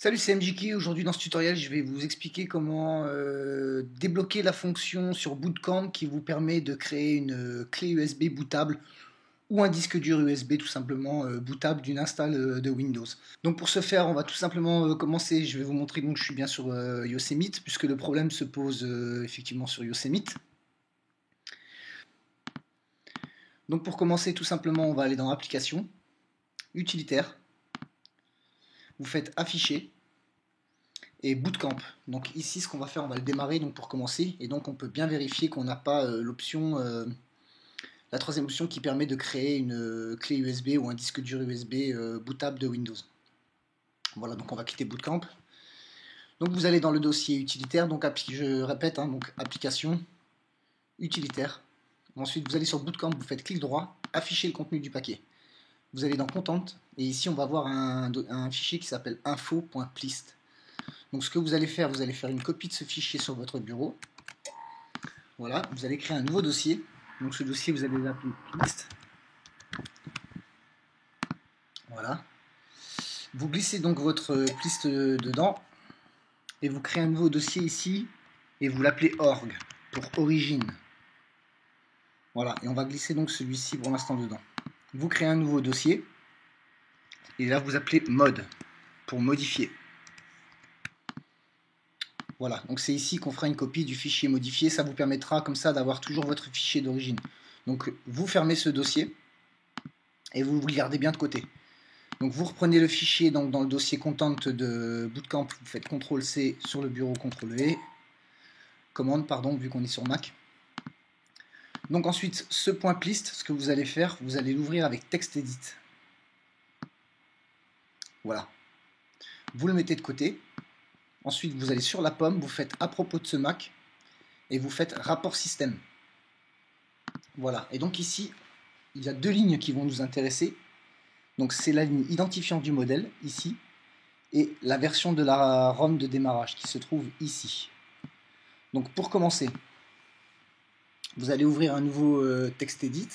Salut, c'est MJK. Aujourd'hui dans ce tutoriel, je vais vous expliquer comment débloquer la fonction sur Bootcamp qui vous permet de créer une clé USB bootable ou un disque dur USB tout simplement bootable d'une install de Windows. Donc pour ce faire, on va tout simplement commencer. Je vais vous montrer que je suis bien sur Yosemite puisque le problème se pose effectivement sur Yosemite. Donc pour commencer, tout simplement, on va aller dans Applications, Utilitaire. Vous faites Afficher et Bootcamp. Donc ici, ce qu'on va faire, on va le démarrer donc pour commencer, et donc on peut bien vérifier qu'on n'a pas l'option, la troisième option qui permet de créer une clé USB ou un disque dur USB bootable de Windows. Voilà, donc on va quitter Bootcamp. Donc vous allez dans le dossier utilitaire, donc je répète, donc application, utilitaire. Ensuite vous allez sur Bootcamp, vous faites clic droit, afficher le contenu du paquet. Vous allez dans Content, et ici on va voir un fichier qui s'appelle info.plist. Donc ce que vous allez faire une copie de ce fichier sur votre bureau. Voilà, vous allez créer un nouveau dossier. Donc ce dossier, vous allez l'appeler plist. Voilà. Vous glissez donc votre plist dedans et vous créez un nouveau dossier ici et vous l'appelez org pour origine. Voilà, et on va glisser donc celui-ci pour l'instant dedans. Vous créez un nouveau dossier et là vous appelez mod pour modifier. Voilà, donc c'est ici qu'on fera une copie du fichier modifié. Ça vous permettra comme ça d'avoir toujours votre fichier d'origine. Donc vous fermez ce dossier et vous le gardez bien de côté. Donc vous reprenez le fichier donc, dans le dossier content de Bootcamp, vous faites CTRL-C sur le bureau, CTRL-V, commande pardon, vu qu'on est sur Mac. Donc ensuite, ce point plist, ce que vous allez faire, vous allez l'ouvrir avec TextEdit. Voilà. Vous le mettez de côté. Ensuite, vous allez sur la pomme, vous faites à propos de ce Mac et vous faites rapport système. Voilà. Et donc ici, il y a deux lignes qui vont nous intéresser. Donc c'est la ligne identifiant du modèle, ici, et la version de la ROM de démarrage qui se trouve ici. Donc pour commencer, vous allez ouvrir un nouveau TextEdit.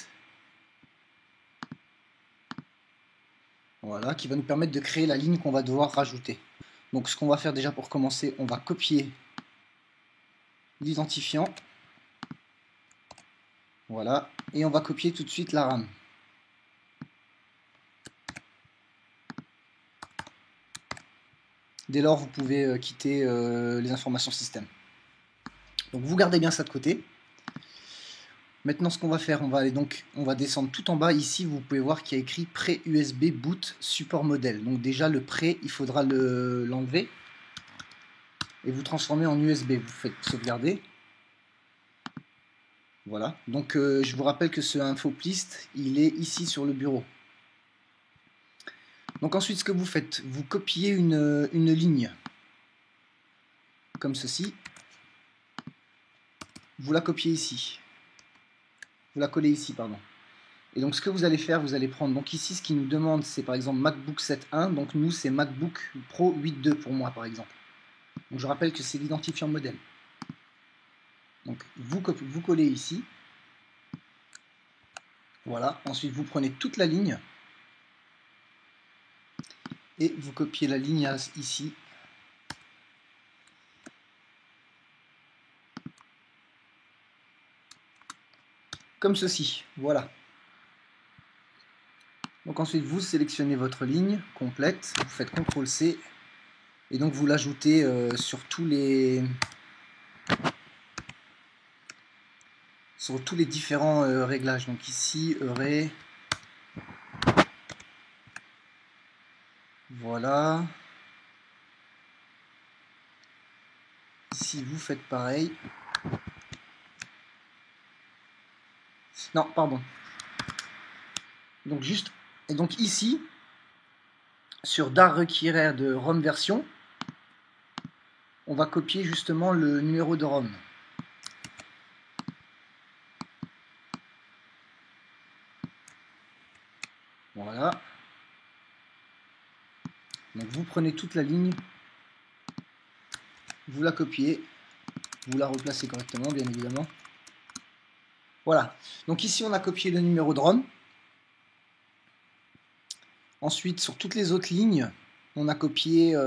Voilà, qui va nous permettre de créer la ligne qu'on va devoir rajouter. Donc ce qu'on va faire déjà pour commencer, on va copier l'identifiant. Voilà, et on va copier tout de suite la RAM. Dès lors, vous pouvez quitter les informations système. Donc vous gardez bien ça de côté. Maintenant, ce qu'on va faire, on va descendre tout en bas. Ici, vous pouvez voir qu'il y a écrit pré USB boot support modèle. Donc déjà, le pré, il faudra l'enlever et vous transformer en USB. Vous faites sauvegarder. Voilà. Donc je vous rappelle que ce infoplist, il est ici sur le bureau. Donc ensuite, ce que vous faites, vous copiez une ligne comme ceci. Vous la copiez ici. Vous la collez ici, pardon. Et donc ce que vous allez faire, vous allez prendre, donc ici ce qui nous demande c'est par exemple MacBook 7.1, donc nous c'est MacBook Pro 8.2 pour moi par exemple. Donc je rappelle que c'est l'identifiant modèle. Donc vous collez ici. Voilà, ensuite vous prenez toute la ligne et vous copiez la ligne ici. Comme ceci, voilà. Donc ensuite vous sélectionnez votre ligne complète, vous faites CTRL-C et donc vous l'ajoutez sur tous les différents réglages. Donc ici, array, voilà. Ici vous faites pareil. Non, pardon. Donc juste, et donc ici, sur dar requérir de ROM version, on va copier justement le numéro de ROM. Voilà. Donc vous prenez toute la ligne, vous la copiez, vous la replacez correctement, bien évidemment. Voilà. Donc ici on a copié le numéro de ROM. Ensuite, sur toutes les autres lignes, on a copié,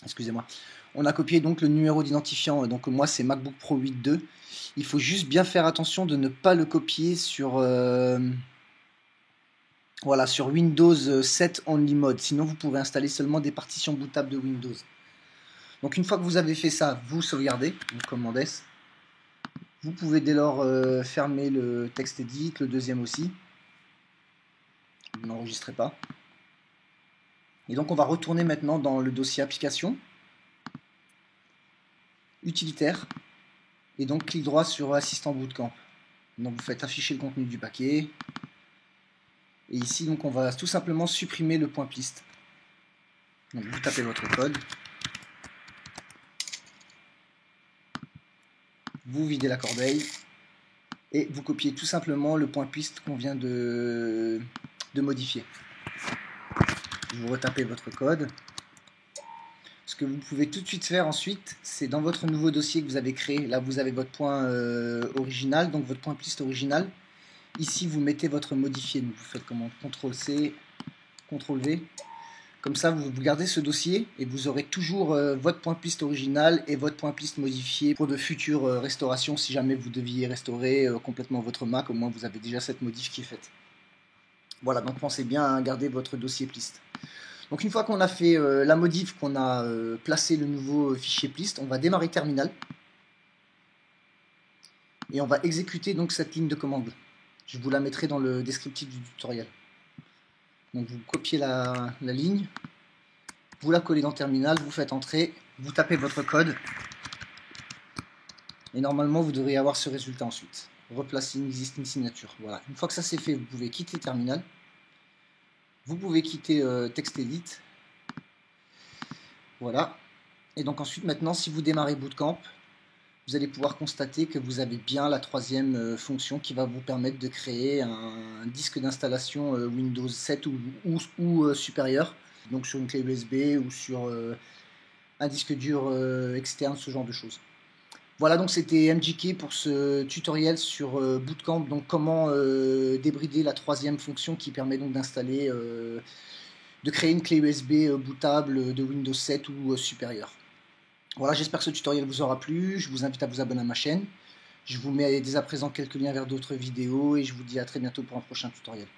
excusez-moi, on a copié donc le numéro d'identifiant, donc moi c'est MacBook Pro 8.2. Il faut juste bien faire attention de ne pas le copier sur, voilà, sur Windows 7 Only Mode, sinon vous pourrez installer seulement des partitions bootables de Windows. Donc une fois que vous avez fait ça, vous sauvegardez, donc commande S. Vous pouvez dès lors fermer le texte edit, le deuxième aussi. Vous n'enregistrez pas. Et donc on va retourner maintenant dans le dossier application, utilitaire, et donc clic droit sur assistant bootcamp. Donc vous faites afficher le contenu du paquet. Et ici donc on va tout simplement supprimer le point list. Donc vous tapez votre code. Vous videz la corbeille et vous copiez tout simplement le point list qu'on vient de modifier. Vous retapez votre code. Ce que vous pouvez tout de suite faire ensuite, c'est dans votre nouveau dossier que vous avez créé. Là, vous avez votre point original, donc votre point list original. Ici, vous mettez votre modifié. Donc, vous faites comment? CTRL-C, CTRL-V. Comme ça, vous gardez ce dossier et vous aurez toujours votre point list original et votre point list modifié pour de futures restaurations. Si jamais vous deviez restaurer complètement votre Mac, au moins vous avez déjà cette modif qui est faite. Voilà, donc pensez bien à garder votre dossier list. Donc une fois qu'on a fait la modif, qu'on a placé le nouveau fichier list, on va démarrer terminal. Et on va exécuter donc cette ligne de commande. Je vous la mettrai dans le descriptif du tutoriel. Donc vous copiez la ligne, vous la collez dans terminal, vous faites entrer, vous tapez votre code. Et normalement vous devriez avoir ce résultat ensuite. Replacer une existing signature. Voilà. Une fois que ça c'est fait, vous pouvez quitter terminal. Vous pouvez quitter TextEdit. Voilà. Et donc ensuite, maintenant, si vous démarrez Bootcamp, vous allez pouvoir constater que vous avez bien la troisième fonction qui va vous permettre de créer un disque d'installation Windows 7 ou supérieur, donc sur une clé USB ou sur un disque dur externe, ce genre de choses. Voilà, donc c'était MJK pour ce tutoriel sur Bootcamp, donc comment débrider la troisième fonction qui permet donc d'installer, de créer une clé USB bootable de Windows 7 ou supérieur. Voilà, j'espère que ce tutoriel vous aura plu, je vous invite à vous abonner à ma chaîne. Je vous mets dès à présent quelques liens vers d'autres vidéos et je vous dis à très bientôt pour un prochain tutoriel.